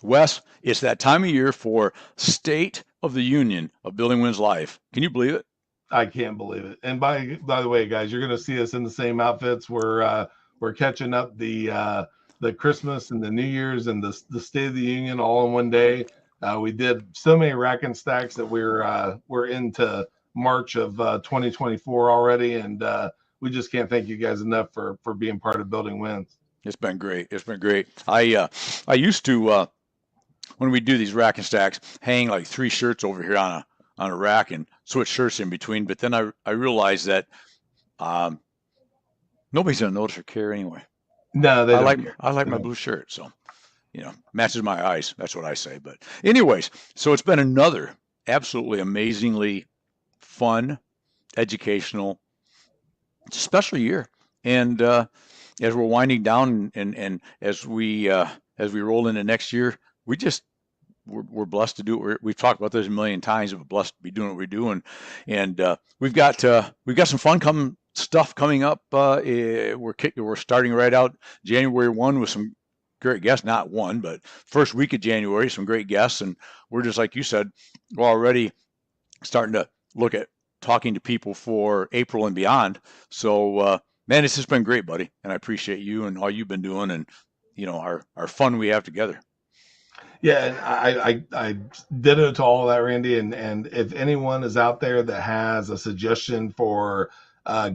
Wes, it's that time of year for State of the Union of Building Wins Life. Can you believe it? I can't believe it. And by the way, guys, you're going to see us in the same outfits. We're catching up the Christmas and the New Year's and the State of the Union all in one day. We did so many rack and stacks that we're into March of 2024 already, and we just can't thank you guys enough for being part of Building Wins. It's been great. It's been great. I used to when we do these rack and stacks, hang like three shirts over here on a rack and switch shirts in between. But then I realized that um, nobody's gonna notice or care anyway. No, they don't care. I like They my don't. blue shirt, so matches my eyes. That's what I say. But anyways, so it's been another absolutely amazingly fun, educational, special year, and as we're winding down and as we roll into next year, we just we're blessed to do it. We've talked about this a million times. We're blessed to be doing what we're doing, and we've got some fun stuff coming up. We're starting right out January 1 with some great guests. Not one, but first week of January, some great guests, and we're just like you said, we're already starting to look at talking to people for April and beyond. So, man, it's just been great, buddy, and I appreciate you and all you've been doing, and our fun we have together. Yeah, and I ditto to all of that, Randy. And if anyone is out there that has a suggestion for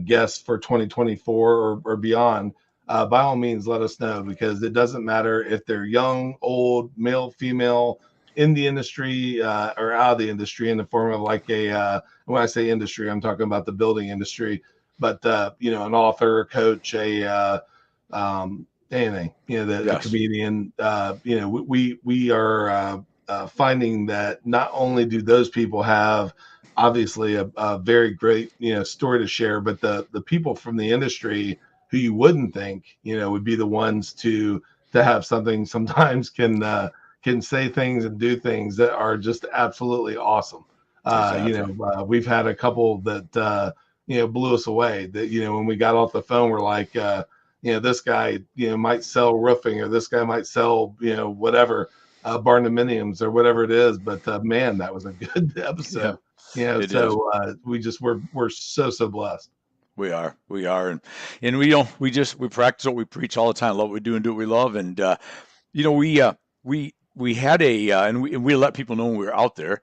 guests for 2024 or beyond, by all means, let us know, because it doesn't matter if they're young, old, male, female, in the industry or out of the industry, in the form of like when I say industry, I'm talking about the building industry, but an author, a coach, anything, a Yes. comedian. We are finding that not only do those people have obviously a very great story to share, but the people from the industry who you wouldn't think would be the ones to have something sometimes can say things and do things that are just absolutely awesome. Exactly. We've had a couple that blew us away. That when we got off the phone, we're like, this guy might sell roofing, or this guy might sell whatever barndominiums or whatever it is. But man, that was a good Yeah, episode. it is. So we're so blessed. We are, and we practice what we preach all the time. Love what we do and do what we love, and you know, we had and we let people know when we were out there.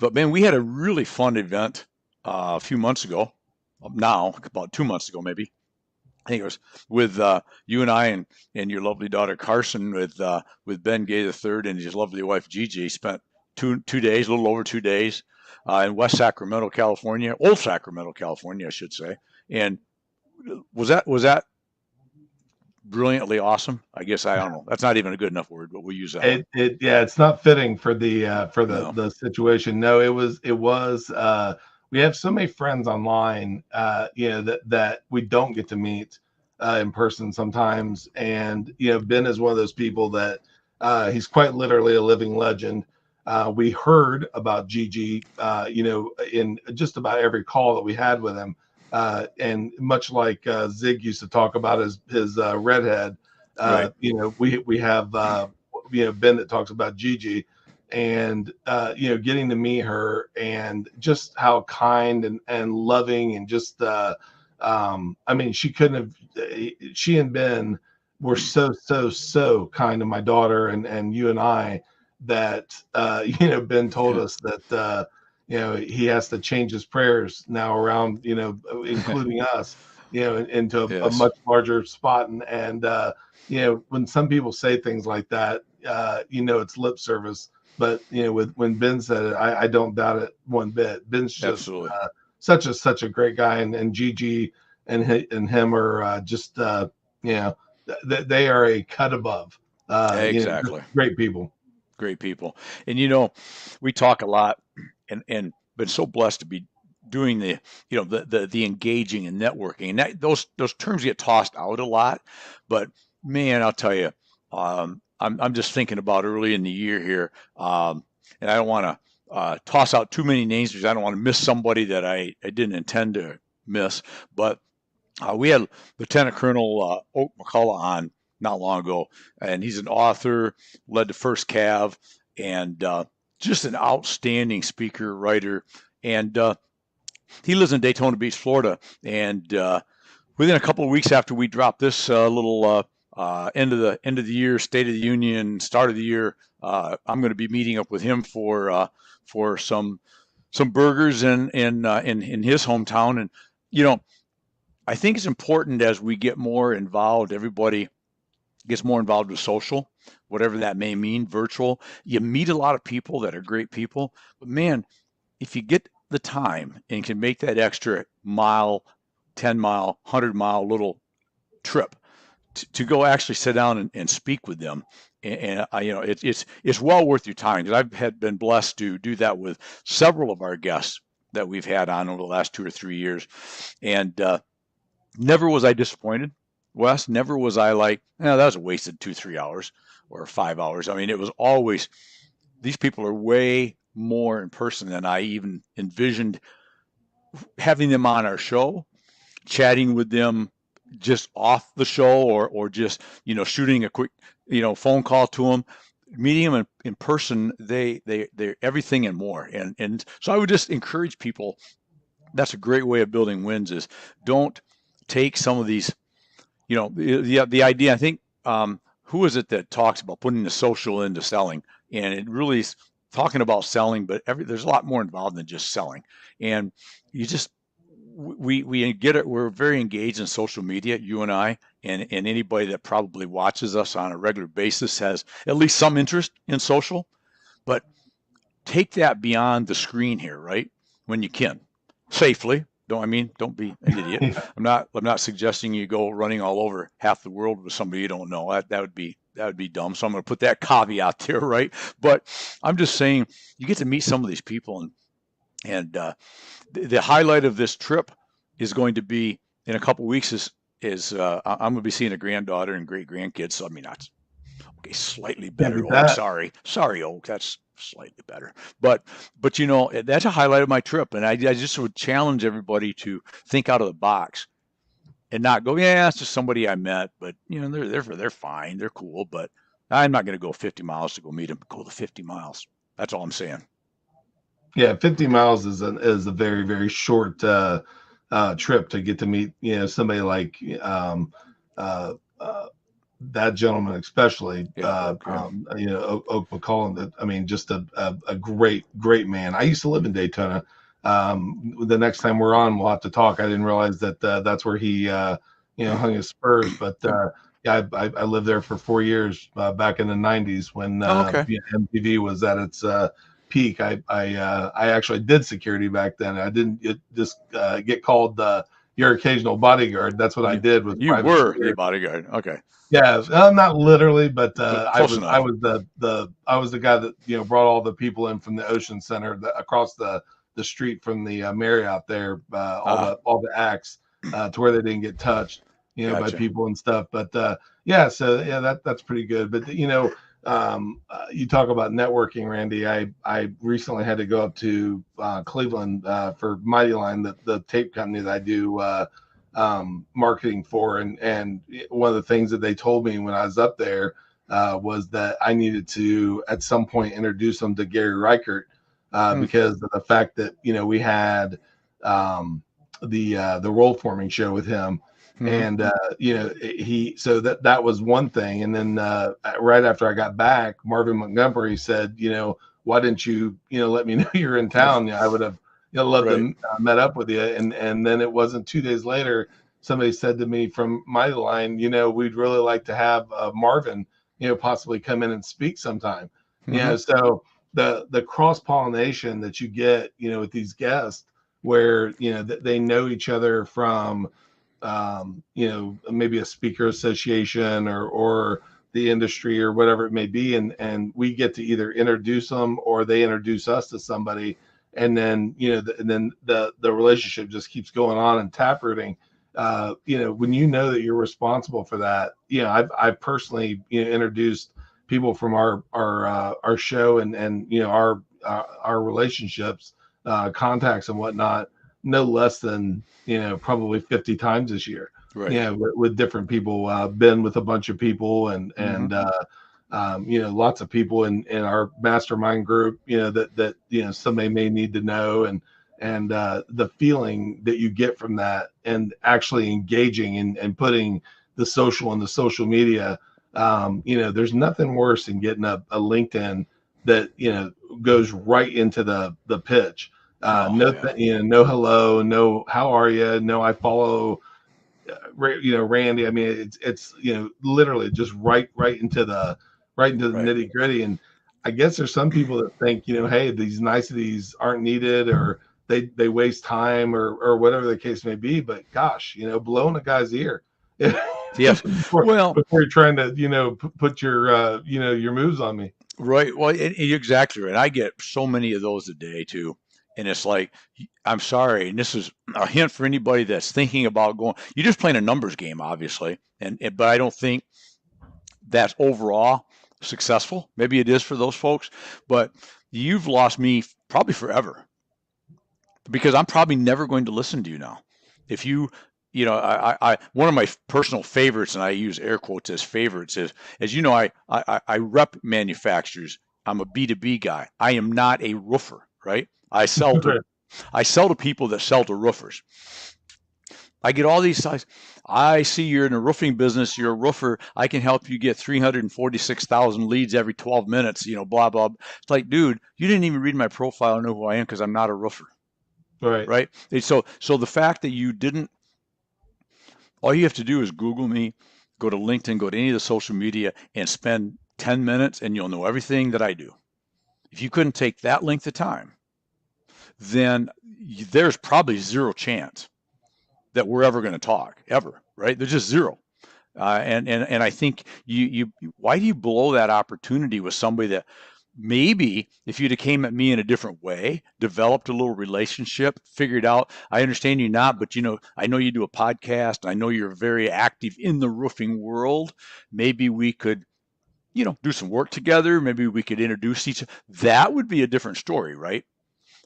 But man, we had a really fun event a few months ago. Now, about 2 months ago, maybe. I think it was with you and I and your lovely daughter Carson with Ben Gay the third and his lovely wife Gigi. Spent two days, a little over 2 days, in West Sacramento, California, Old Sacramento, California, I should say. And was that brilliantly awesome? I guess I don't know. That's not even a good enough word, but we'll use that one. Yeah, it's not fitting for No. the situation. No, it was we have so many friends online that we don't get to meet in person sometimes. And Ben is one of those people that he's quite literally a living legend. We heard about Gigi in just about every call that we had with him. And much like Zig used to talk about his redhead, Right. we have Ben that talks about Gigi, and getting to meet her, and just how kind and loving, and just I mean, she and Ben were so kind to my daughter and you and I, that Ben told us that he has to change his prayers now around, including us, into a Yes. much larger spot. And when some people say things like that, it's lip service. But when Ben said it, I don't doubt it one bit. Ben's just Absolutely. such a great guy, and Gigi and him are they are a cut above. Just Exactly. great people. Great people. And we talk a lot and been so blessed to be doing the engaging and networking. And those terms get tossed out a lot, but man, I'll tell you, I'm just thinking about early in the year here, and I don't want to toss out too many names because I don't want to miss somebody that I didn't intend to miss. But we had Lieutenant Colonel Oak McCullough on not long ago, and he's an author, led the first Cav, and just an outstanding speaker, writer, and he lives in Daytona Beach, Florida, and within a couple of weeks after we dropped this little end of the year State of the Union, start of the year, I'm going to be meeting up with him for some burgers in his hometown. And you know, I think it's important as we get more involved, everybody gets more involved with social, whatever that may mean, virtual. You meet a lot of people that are great people, but man, if you get the time and can make that extra mile, 10 mile, 100 mile little trip to go actually sit down and speak with them. And you know, it's well worth your time, because I've been blessed to do that with several of our guests that we've had on over the last 2 or 3 years. And never was I disappointed, Wes. Never was I like, that was a wasted 2, 3 hours or 5 hours. I mean, it was always, these people are way more in person than I even envisioned. Having them on our show, chatting with them just off the show, or just, shooting a quick, phone call to them, meeting them in person, they're everything and more. And so I would just encourage people, that's a great way of building wins, is don't take some of these, the idea, I think, who is it that talks about putting the social into selling? And it really is talking about selling, but there's a lot more involved than just selling. And you just, we get it. We're very engaged in social media, you and I, and anybody that probably watches us on a regular basis has at least some interest in social. But take that beyond the screen here, right? When you can, safely. Don't be an idiot. Yeah. I'm not suggesting you go running all over half the world with somebody you don't know. That would be dumb. So I'm going to put that caveat there, right? But I'm just saying, you get to meet some of these people, and the highlight of this trip is going to be in a couple of weeks. I'm going to be seeing a granddaughter and great grandkids. So that's okay, slightly better. Oak, sorry, Oak. That's slightly better, but that's a highlight of my trip, and I just would challenge everybody to think out of the box and not go, yeah, it's just somebody I met, but they're fine, they're cool, but I'm not going to go 50 miles to go meet them. Go the 50 miles. That's all I'm saying. Yeah, 50 miles is a very, very short trip to get to meet somebody like that gentleman, especially Oak McCollum. That, just a great man. I used to live in Daytona. The next time we're on, we'll have to talk. I didn't realize that that's where he hung his spurs, but yeah, I lived there for 4 years back in the 90s when MTV was at its peak. I actually did security back then. I didn't just get called your occasional bodyguard. That's what I did with you were security. The bodyguard. Okay. Yeah, not literally, but I was the guy that brought all the people in from the Ocean Center across the street from the Marriott there, all the acts to where they didn't get touched, gotcha. By people and stuff. But that's pretty good. But you talk about networking, Randy. I recently had to go up to Cleveland for Mighty Line, the tape company that I do marketing for, and one of the things that they told me when I was up there was that I needed to at some point introduce them to Gary Reichert because of the fact that we had the roll forming show with him. And so that was one thing. And then right after I got back, Marvin Montgomery said, why didn't you let me know you're in town? I would have loved to met up with you. And then it wasn't 2 days later, somebody said to me from Mighty Line, we'd really like to have Marvin possibly come in and speak sometime. So the cross pollination that you get with these guests, where they know each other from maybe a speaker association or the industry or whatever it may be, and we get to either introduce them or they introduce us to somebody, and then the relationship just keeps going on and taprooting. When that you're responsible for that, I've personally introduced people from our show and our relationships, contacts and whatnot, no less than probably 50 times this year. Right. with different people, been with a bunch of people, and lots of people in our mastermind group, that somebody may need to know, and the feeling that you get from that, and actually engaging and putting the social media. There's nothing worse than getting a LinkedIn that goes right into the pitch. Oh, No, yeah. no hello, no how are you, no I follow Randy. I mean, it's literally just right into the Right. nitty gritty. And I guess there's some people that think, hey, these niceties aren't needed, or they waste time, or whatever the case may be. But gosh, blowing a guy's ear Yes. Well, before you're trying to put your moves on me. right. Well, and you're exactly right. I get so many of those a day too. And it's like, I'm sorry. And this is a hint for anybody that's thinking about going, you're just playing a numbers game, obviously. But I don't think that's overall successful. Maybe it is for those folks, but you've lost me probably forever, because I'm probably never going to listen to you now. If you, one of my personal favorites, and I use air quotes as favorites, is, as you know, I rep manufacturers. I'm a B2B guy. I am not a roofer, right? I sell to people that sell to roofers. I get all these sites. I see you're in a roofing business. You're a roofer. I can help you get 346,000 leads every 12 minutes, blah, blah. It's like, dude, you didn't even read my profile and know who I am, because I'm not a roofer. Right. Right. So the fact that you didn't, all you have to do is Google me, go to LinkedIn, go to any of the social media, and spend 10 minutes, and you'll know everything that I do. If you couldn't take that length of time, then there's probably zero chance that we're ever going to talk ever. Right. There's just zero. And I think why do you blow that opportunity with somebody that maybe, if you'd have came at me in a different way, developed a little relationship, figured out, I understand you not, but I know you do a podcast. I know you're very active in the roofing world. Maybe we could, do some work together. Maybe we could introduce each other. That would be a different story, right?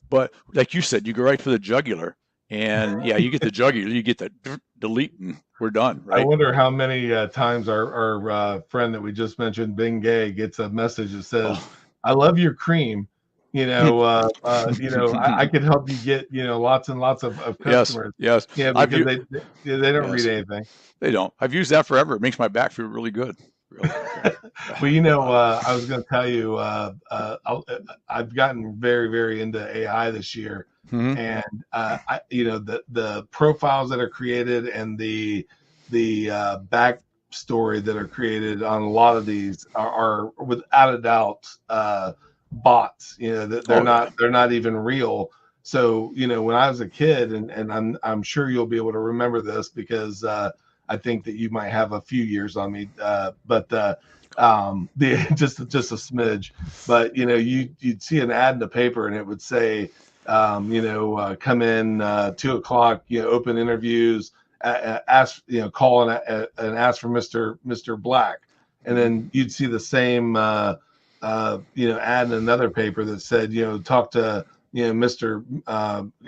But like you said, you go right for the jugular. And yeah, you get the jugular, you get the delete, and we're done, I right? wonder how many times our friend that we just mentioned, Bing Gay, gets a message that says, Oh. "I love your cream. I could help you get lots and lots of Yes, customers." yes. Yeah, I've because u- they don't read yes, anything. they don't. I've used that forever. It makes my back feel really good. Really. Okay. Well, I was going to tell you, I've gotten very, very into AI this year, Mm-hmm. and the profiles that are created, and the backstory that are created on a lot of these are without a doubt bots. That Oh yeah. they're not even real. So when I was a kid, and I'm sure you'll be able to remember this, because I think that you might have a few years on me, but the just a smidge. But you'd see an ad in the paper, and it would say, come in 2 o'clock, open interviews, ask, call and ask for Mr. Black, and then you'd see the same ad in another paper that said, talk to Mr.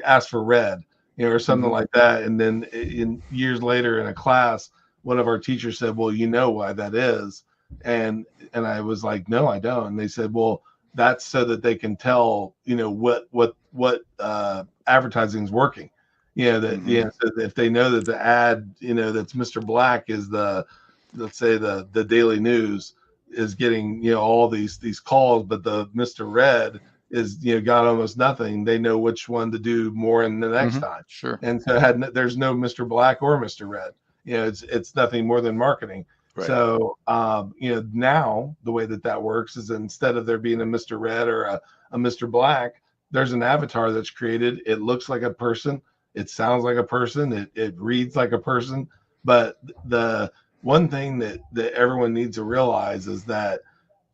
Ask for Red, or something Mm-hmm. like that. And then in years later in a class, one of our teachers said, well, you know why that is. And I was like, no, I don't. And they said, well, that's so that they can tell, what advertising is working. That, Mm-hmm. so if they know that the ad, that's Mr. Black is let's say the Daily News is getting, all these calls, but the Mr. Red is, got almost nothing. They know which one to do more in the next Mm-hmm. time. Sure. And so there's no Mr. Black or Mr. Red. It's nothing more than marketing. Right. So, now the way that works is, instead of there being a Mr. Red or a Mr. Black, there's an avatar that's created. It looks like a person. It sounds like a person. It reads like a person. But the one thing that everyone needs to realize is that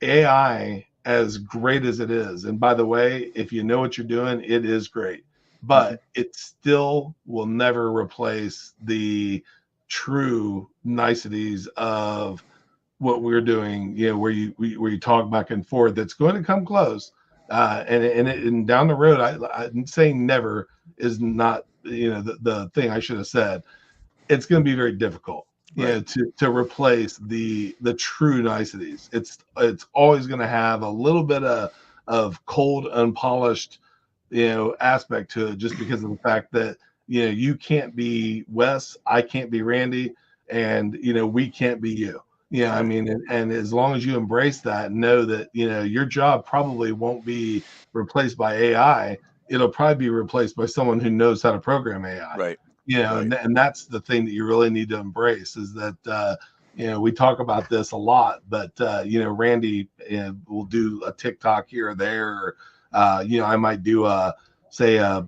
AI, as great as it is, and by the way, if you know what you're doing, it is great, Mm-hmm. but it still will never replace the true niceties of what we're doing, where you talk back and forth. That's going to come close, and down the road, I'm saying never is not the thing I should have said. it's going to be very difficult, Right. to replace the true niceties. It's always going to have a little bit of cold, unpolished, aspect to it, just because of the fact that you can't be Wes, I can't be Randy, and we can't be you. Yeah, I Right. mean, and as long as you embrace that, know that your job probably won't be replaced by AI. It'll probably be replaced by someone who knows how to program AI. Right. And, Right. and that's the thing that you really need to embrace, is that we talk about this a lot, but Randy will do a TikTok here or there, or I might do say uh,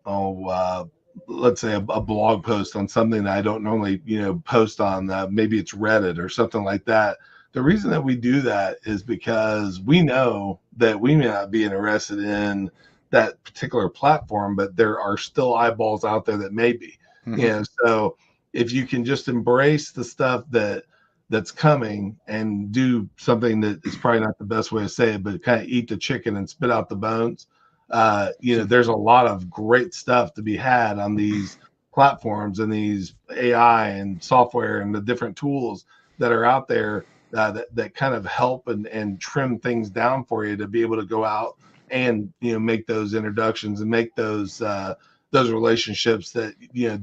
oh, let's say a blog post on something that I don't normally, post on. Maybe it's Reddit or something like that. The reason that we do that is because we know that we may not be interested in that particular platform, but there are still eyeballs out there that may be. Hmm. So if you can just embrace the stuff that's coming and do something that is probably not the best way to say it, but kind of eat the chicken and spit out the bones. There's a lot of great stuff to be had on these platforms and these AI and software and the different tools that are out there, that kind of help and trim things down for you to be able to go out and make those introductions and make those relationships, that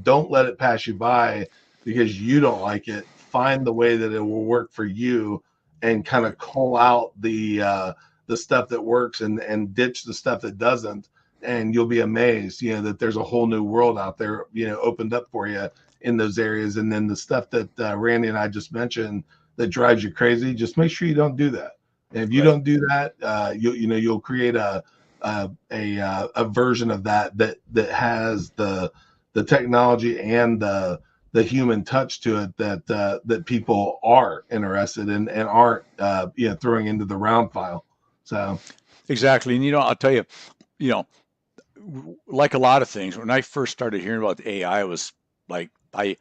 don't let it pass you by because you don't like it. Find the way that it will work for you, and kind Right. of call out the stuff that works, and ditch the stuff that doesn't. And you'll be amazed, that there's a whole new world out there, opened up for you in those areas. And then the stuff that Randy and I just mentioned that drives you crazy, just make sure you don't do that. And if you Right. don't do that, you'll create a version of that has the technology and the human touch to it, that people are interested in and aren't throwing into the round file. So Exactly. And I'll tell you, you know, like a lot of things, when I first started hearing about AI, I was like, I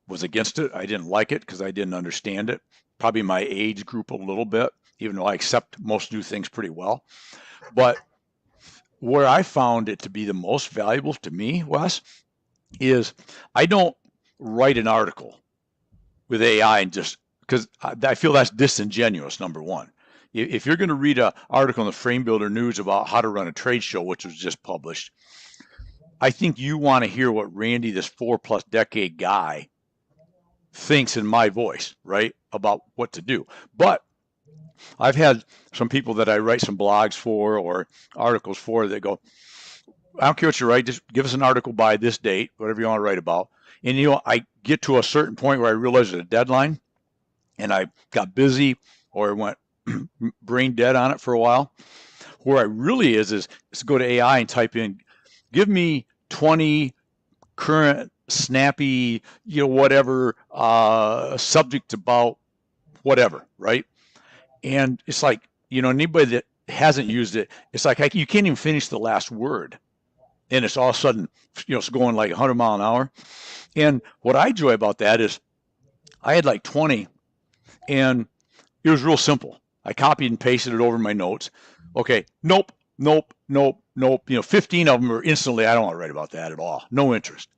was against it. I didn't like it because I didn't understand it. Probably my age group a little bit, even though I accept most new things pretty well. But where I found it to be the most valuable to me, Wes, is I don't write an article with AI and just because I feel that's disingenuous. Number one, if you're going to read an article in the Frame Builder News about how to run a trade show, which was just published, I think you want to hear what Randy, this 4+ decade guy, thinks in my voice, right, about what to do. But I've had some people that I write some blogs for or articles for that go, I don't care what you write, just give us an article by this date, whatever you want to write about. And I get to a certain point where I realize there's a deadline, and I got busy or went brain dead on it for a while. Where I really is go to AI and type in, give me 20 current snappy, whatever subject about whatever, right? And it's like, anybody that hasn't used it, it's like you can't even finish the last word, and it's all of a sudden, it's going like 100 mile an hour. And what I enjoy about that is I had like 20, and it was real simple. I copied and pasted it over my notes. Okay, nope, nope, nope, nope. 15 of them are instantly, I don't want to write about that at all. No interest.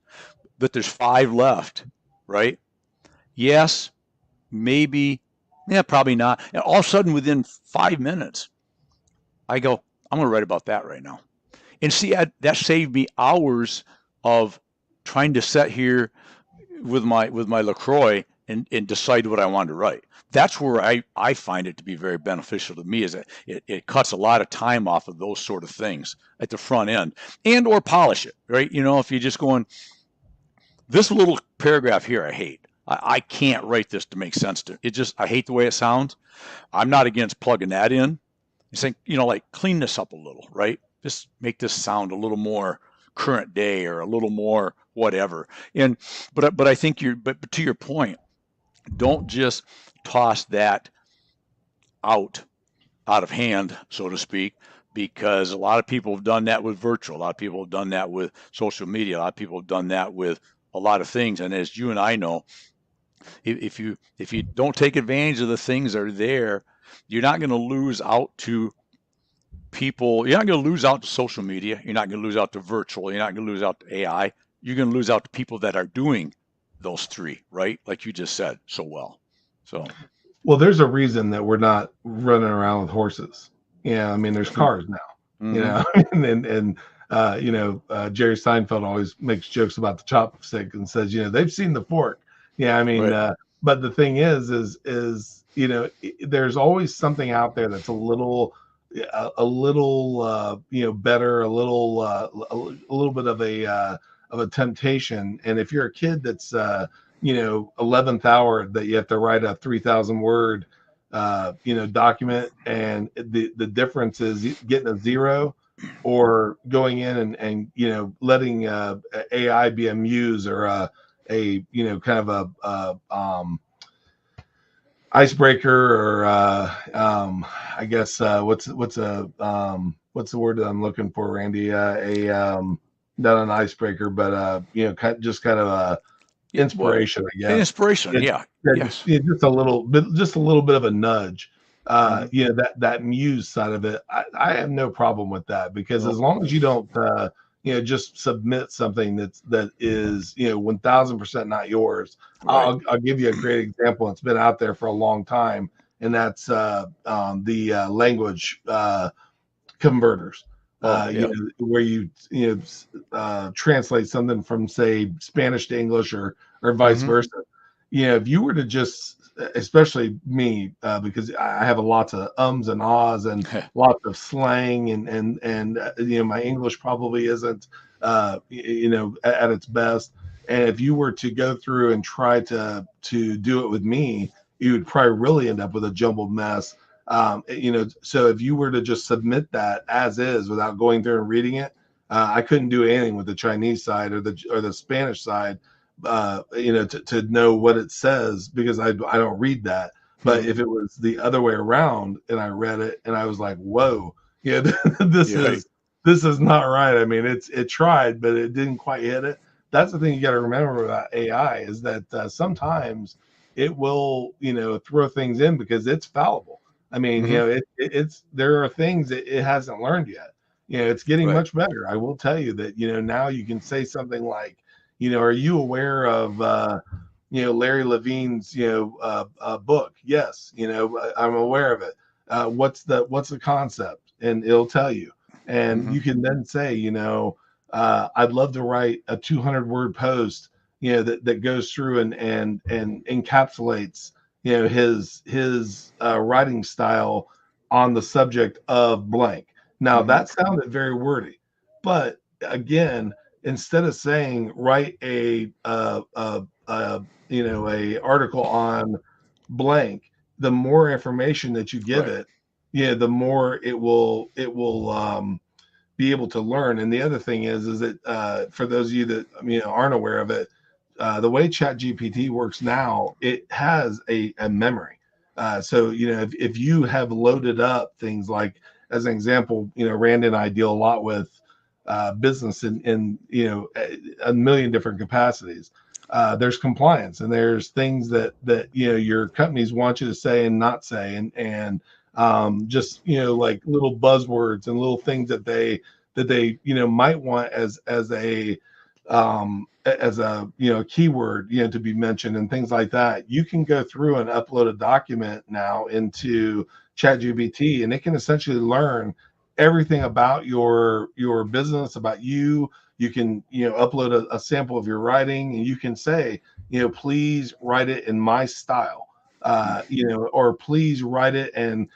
But there's 5 left, right? Yes, maybe, yeah, probably not. And all of a sudden, within 5 minutes, I go, I'm going to write about that right now. And see, that saved me hours of trying to sit here with my LaCroix and decide what I wanted to write. That's where I find it to be very beneficial to me, is that it cuts a lot of time off of those sort of things at the front end, and or polish it, right? If you're just going, this little paragraph here I hate. I can't write this to make sense to it. I hate the way it sounds. I'm not against plugging that in. You think, like clean this up a little, right? Just make this sound a little more current day or a little more whatever. And but I think but to your point, don't just toss that out of hand, so to speak, because a lot of people have done that with virtual. A lot of people have done that with social media. A lot of people have done that with a lot of things. And as you and I know, if you don't take advantage of the things that are there, you're not going to lose out to people. You're not going to lose out to social media. You're not going to lose out to virtual. You're not going to lose out to AI. you're going to lose out to people that are doing those three, right? Like you just said so well. So, Well, there's a reason that we're not running around with horses. Yeah, I mean, there's cars now, you mm-hmm. know, Jerry Seinfeld always makes jokes about the chopstick and says, they've seen the fork. Yeah, I mean, Right. but the thing is, there's always something out there that's a little, better, a little bit of a temptation. And if you're a kid that's, 11th hour that you have to write a 3,000 word, document, and the difference is getting a zero or going in and letting AI be a muse or kind of icebreaker, or I guess what's the word that I'm looking for, Randy? Not an icebreaker, but just kind of a Well, inspiration, I an guess. inspiration. Yeah. Yes. Just a little bit of a nudge. Mm-hmm. That muse side of it, I have no problem with that, because as Nope. long as you don't just submit something that is 1,000% not yours. Right. I'll give you a great example. It's been out there for a long time, and that's the language converters. Oh, yeah. Where you translate something from, say, Spanish to English, or vice Mm-hmm. versa. If you were to just, especially me, because I have lots of ums and ahs and lots of slang, and my English probably isn't at its best. And if you were to go through and try to do it with me, you would probably really end up with a jumbled mess. So if you were to just submit that as is without going through and reading it, I couldn't do anything with the Chinese side or the Spanish side, to know what it says, because I don't read that. But Mm-hmm. if it was the other way around and I read it and I was like, whoa, this Yeah. is not right. I mean, it tried, but it didn't quite hit it. That's the thing you got to remember about AI, is that sometimes it will, throw things in because it's fallible. I mean, Mm-hmm. it's there are things that it hasn't learned yet. It's getting Right. much better. I will tell you that, now you can say something like, are you aware of Larry Levine's book? Yes, I'm aware of it. What's the concept? And it'll tell you. And Mm-hmm. you can then say, I'd love to write a 200-word post, that goes through and encapsulates his writing style on the subject of blank. Now Mm-hmm. that sounded very wordy, but again, instead of saying write a article on blank, the more information that you give Right. it, the more it will be able to learn. And the other thing is that for those of you that aren't aware of it, the way ChatGPT works now, it has a memory. So if you have loaded up things like, as an example, Randy and I deal a lot with business in a million different capacities. There's compliance, and there's things that your companies want you to say and not say, and just like little buzzwords and little things that they might want as a keyword to be mentioned, and things like that. You can go through and upload a document now into ChatGPT, and it can essentially learn everything about your business, about you. You can upload a sample of your writing, and you can say, please write it in my style, or please write it, and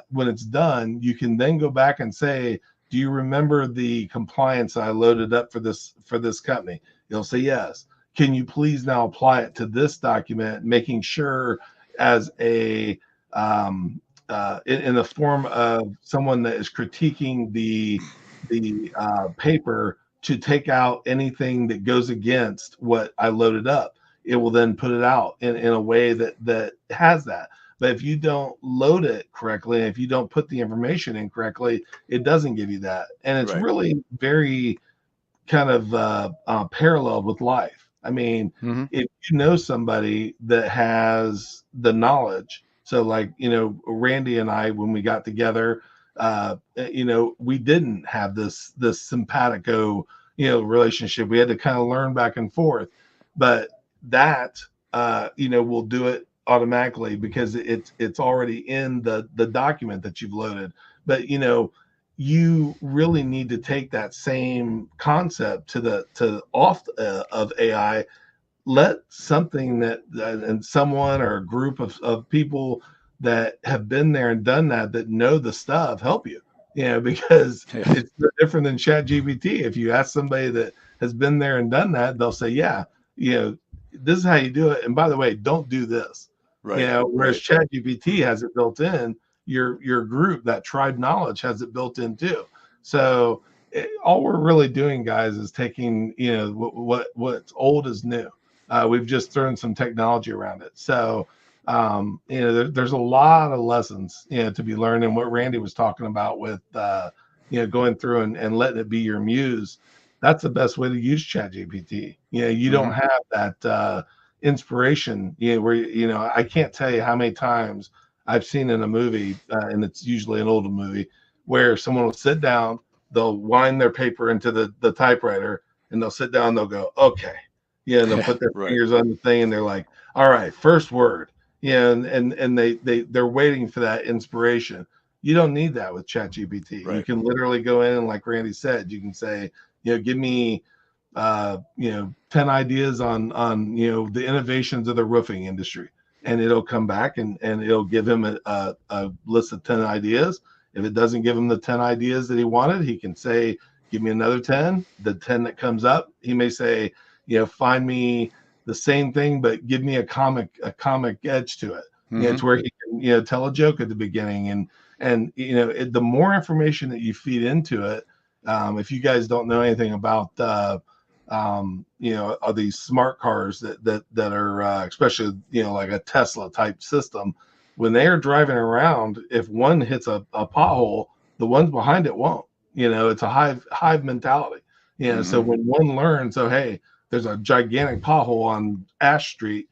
when it's done, you can then go back and say, do you remember the compliance I loaded up for this company? You'll say yes. Can you please now apply it to this document, making sure, as a in the form of someone that is critiquing the paper, to take out anything that goes against what I loaded up. It will then put it out in a way that has that. But if you don't load it correctly, and if you don't put the information in correctly, it doesn't give you that. And it's Right. really very kind of paralleled with life. I mean, Mm-hmm. if you know somebody that has the knowledge, so like, Randy and I, when we got together, we didn't have this simpatico, relationship. We had to kind of learn back and forth, but that will do it automatically because it's already in the document that you've loaded. But you really need to take that same concept to off of AI. Let something that and someone or a group of people that have been there and done that know the stuff help you, because Yeah. it's no different than Chat GPT. If you ask somebody that has been there and done that, they'll say, yeah, this is how you do it, and by the way, don't do this. Right. Whereas Right. Chat GPT has it built in, your group, that tribe knowledge, has it built in too. So all we're really doing, guys, is taking what's old is new. We've just thrown some technology around it. So there's a lot of lessons to be learned. And what Randy was talking about with going through and letting it be your muse, that's the best way to use ChatGPT. You don't have that inspiration. Where I can't tell you how many times I've seen in a movie, and it's usually an older movie, where someone will sit down, they'll wind their paper into the typewriter, and they'll sit down, and they'll go, okay. Yeah, and they'll put their Right. fingers on the thing, and they're like, all right, first word. And they're waiting for that inspiration. You don't need that with ChatGPT. You Right. can literally go in and, like Randy said, you can say, give me 10 ideas on the innovations of the roofing industry, and it'll come back and it'll give him a list of 10 ideas. If it doesn't give him the 10 ideas that he wanted, he can say, give me another 10. The 10 that comes up, he may say, find me the same thing, but give me a comic edge to it. It's where he can tell a joke at the beginning, and the more information that you feed into it. If you guys don't know anything about are these smart cars that are especially like a Tesla type system, when they are driving around, if one hits a pothole, the ones behind it won't. It's a hive mentality. So when one learns, so hey, there's a gigantic pothole on Ash Street.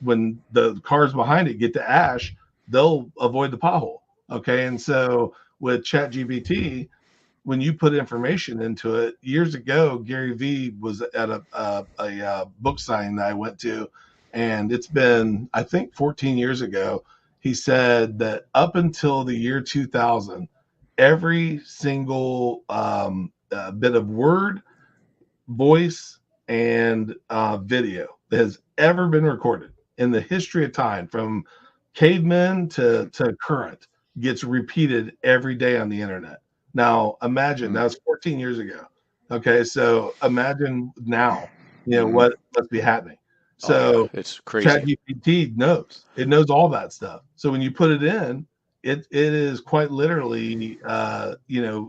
When the cars behind it get to Ash, they'll avoid the pothole. Okay, and so with ChatGPT, when you put information into it, years ago, Gary Vee was at a book signing that I went to, and it's been, I think, 14 years ago. He said that up until the year 2000, every single bit of word, voice, and video that has ever been recorded in the history of time, from cavemen to current, gets repeated every day on the internet. Now, imagine that was 14 years ago. Okay, so imagine now, what must be happening. Oh yeah, So it's crazy. ChatGPT knows. It knows all that stuff. So when you put it in, it is quite literally,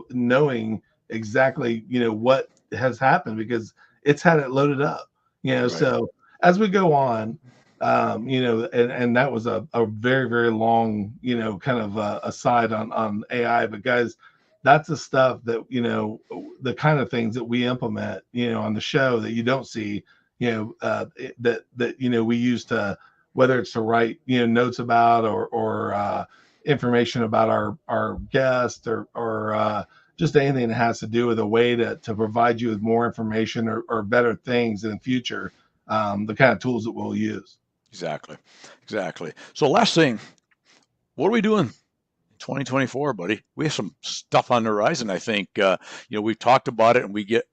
knowing exactly, what has happened because it's had it loaded up. Right. So as we go on, and that was a very, very long, kind of aside on AI. But guys, that's the stuff that, the kind of things that we implement, on the show that you don't see, that we use to, whether it's to write, notes about or information about our guest or just anything that has to do with a way to provide you with more information or better things in the future, the kind of tools that we'll use. Exactly. So last thing, what are we doing in 2024, buddy? We have some stuff on the horizon. I think we've talked about it, and we get,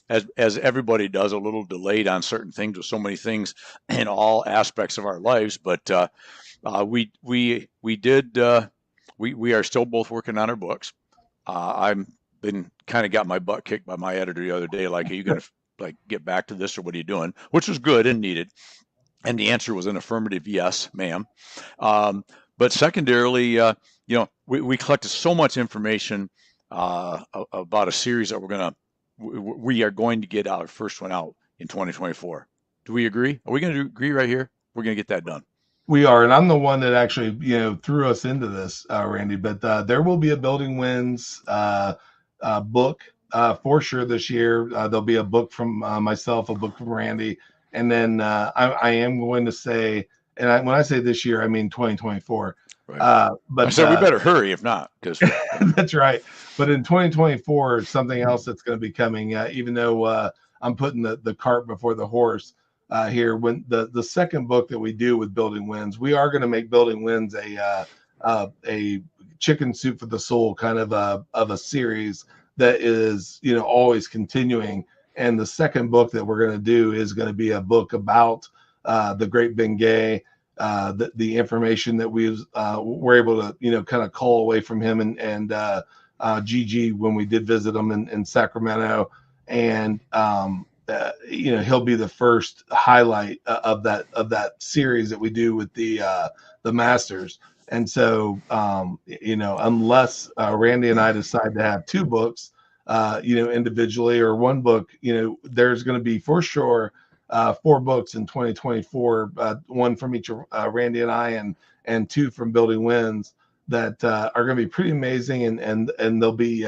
as everybody does, a little delayed on certain things with so many things in all aspects of our lives. But we are still both working on our books. I've been kind of got my butt kicked by my editor the other day. Like, are you going to get back to this, or what are you doing? Which was good and needed. And the answer was an affirmative yes, ma'am. But secondarily, we collected so much information about a series that we are going to get our first one out in 2024. Do we agree? Are we going to agree right here? We're going to get that done. We are, and I'm the one that actually threw us into this, Randy. But there will be a Building Wins book for sure this year. There'll be a book from myself, a book from Randy. And then I am going to say, when I say this year, I mean 2024. Right. I But said we better hurry if not, because that's right. But in 2024, something else that's going to be coming, even though I'm putting the cart before the horse here, when the second book that we do with Building Winds, we are going to make Building Winds a chicken soup for the soul kind of a series that is, you know, always continuing. And the second book that we're going to do is going to be a book about the Great Bengay, the information that we were able to, you know, kind of cull away from him and Gigi when we did visit him in Sacramento. And you know, he'll be the first highlight of that series that we do with the Masters. And so, you know, unless Randy and I decide to have two books, you know, individually, or one book, you know, there's going to be for sure 4 books in 2024, one from each Randy and I, and 2 from Building Winds that are going to be pretty amazing, and there'll be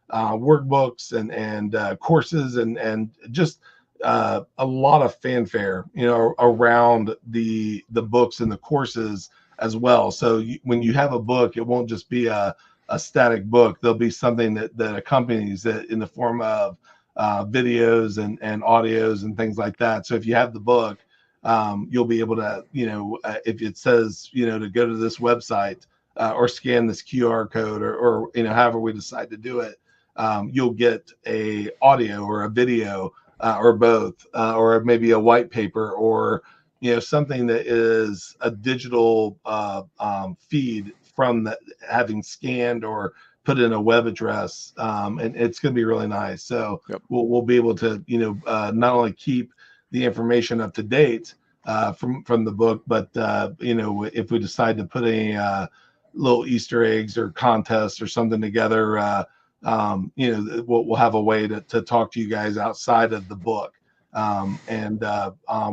workbooks and courses and just a lot of fanfare, you know, around the books and the courses as well. So when you have a book, it won't just be a static book. There'll be something that accompanies it in the form of videos and audios and things like that. So if you have the book, you'll be able to, you know, if it says, you know, to go to this website or scan this QR code or you know, however we decide to do it, you'll get a audio or a video or both, or maybe a white paper, or, you know, something that is a digital feed from that, having scanned or put in a web address, and it's going to be really nice. So yep. we'll be able to, you know, not only keep the information up to date from the book, but you know, if we decide to put any little Easter eggs or contests or something together, you know, we'll have a way to talk to you guys outside of the book. And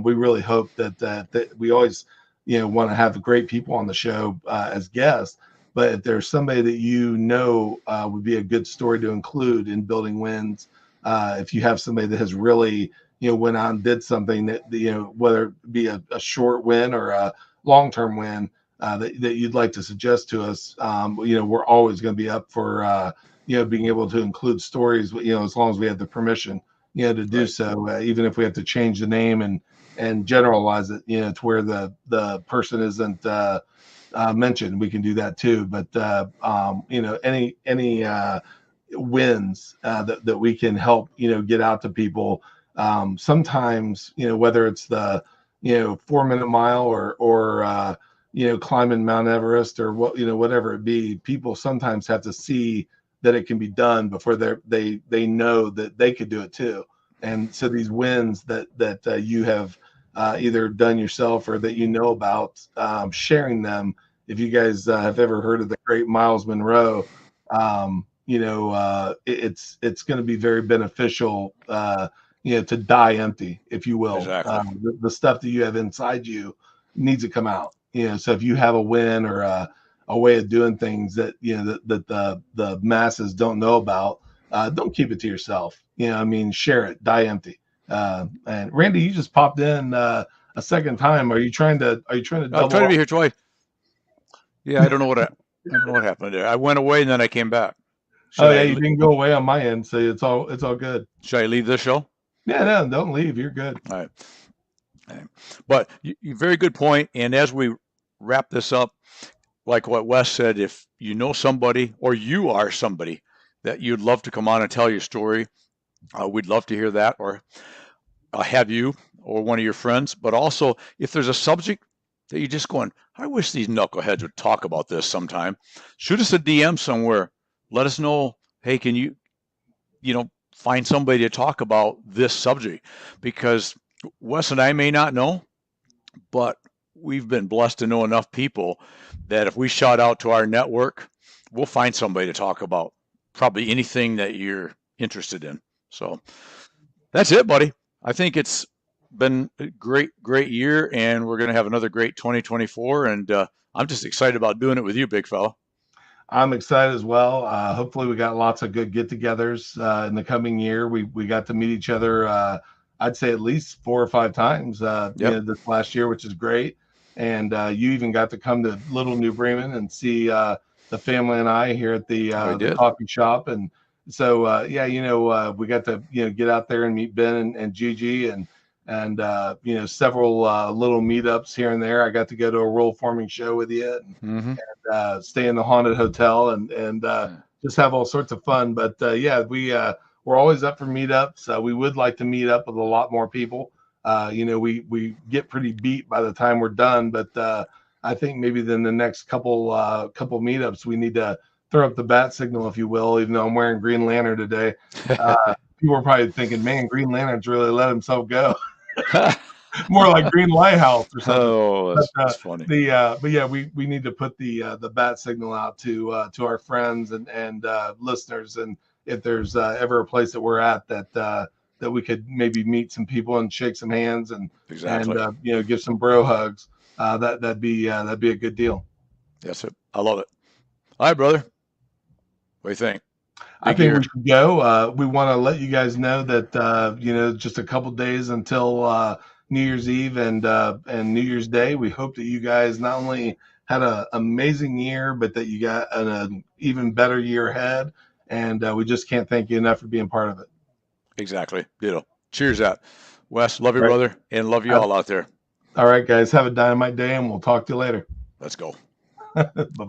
we really hope that we always, you know, want to have great people on the show as guests. But if there's somebody that you know would be a good story to include in Building Winds, if you have somebody that has really, you know, went out and did something that, you know, whether it be a short win or a long-term win that you'd like to suggest to us, you know, we're always going to be up for, you know, being able to include stories, you know, as long as we have the permission, you know, to do so, even if we have to change the name and generalize it, you know, to where the person isn't mentioned, we can do that too. But you know, any wins that we can help, you know, get out to people. Sometimes, you know, whether it's the, you know, 4-minute mile or you know, climbing Mount Everest or what, you know, whatever it be, people sometimes have to see that it can be done before they know that they could do it too. And so these wins that you have either done yourself or that you know about, sharing them. If you guys have ever heard of the great Miles Monroe, you know, it's going to be very beneficial, you know, to die empty, if you will. Exactly. The stuff that you have inside you needs to come out. You know, so if you have a win or a way of doing things that, you know, that the masses don't know about, don't keep it to yourself. You know, I mean, share it, die empty. And Randy, you just popped in a second time. Are you trying to I'm double trying to up? be here twice. Yeah, I don't know what happened there. I went away and then I came back. Oh yeah, you didn't go away on my end, so it's all good. Should I leave this show? Yeah, no, don't leave. You're good. All right. But very good point. And as we wrap this up, like what Wes said, if you know somebody or you are somebody that you'd love to come on and tell your story, we'd love to hear that, or have you or one of your friends. But also, if there's a subject that you're just going, I wish these knuckleheads would talk about this sometime, shoot us a DM somewhere. Let us know, hey, can you know, find somebody to talk about this subject? Because Wes and I may not know, but we've been blessed to know enough people that if we shout out to our network, we'll find somebody to talk about probably anything that you're interested in. So that's it, buddy. I think it's been a great year, and we're going to have another great 2024. And I'm just excited about doing it with you, big fella. I'm excited as well. Hopefully we got lots of good get-togethers in the coming year. We got to meet each other, I'd say at least 4 or 5 times, you know, this last year, which is great. and you even got to come to Little New Bremen and see the family and I here at I the did. coffee shop. And so yeah, we got to get out there and meet Ben and Gigi, and several little meetups here and there. I got to go to a roll forming show with you, and Mm-hmm. stay in the haunted hotel, and Yeah. just have all sorts of fun. But yeah, we're always up for meetups. We would like to meet up with a lot more people. We get pretty beat by the time we're done, but I think maybe then the next couple meetups we need to throw up the bat signal, if you will. Even though I'm wearing Green Lantern today, people are probably thinking, "Man, Green Lantern's really let himself go." More like Green Lighthouse or something. Oh, But that's funny. but yeah, we need to put the bat signal out to our friends and listeners, and if there's ever a place that we're at that we could maybe meet some people and shake some hands and Exactly. give some bro hugs, that'd be a good deal. Yes, sir. I love it. All right, brother. What do you think? I Big think we year. should go. We want to let you guys know that just a couple days until New Year's Eve and New Year's Day. We hope that you guys not only had an amazing year, but that you got an even better year ahead. And we just can't thank you enough for being part of it. Exactly. Ditto. Cheers out. Wes, love you, All right. brother, and love you all out there. All right, guys. Have a dynamite day, and we'll talk to you later. Let's go. Bye bye.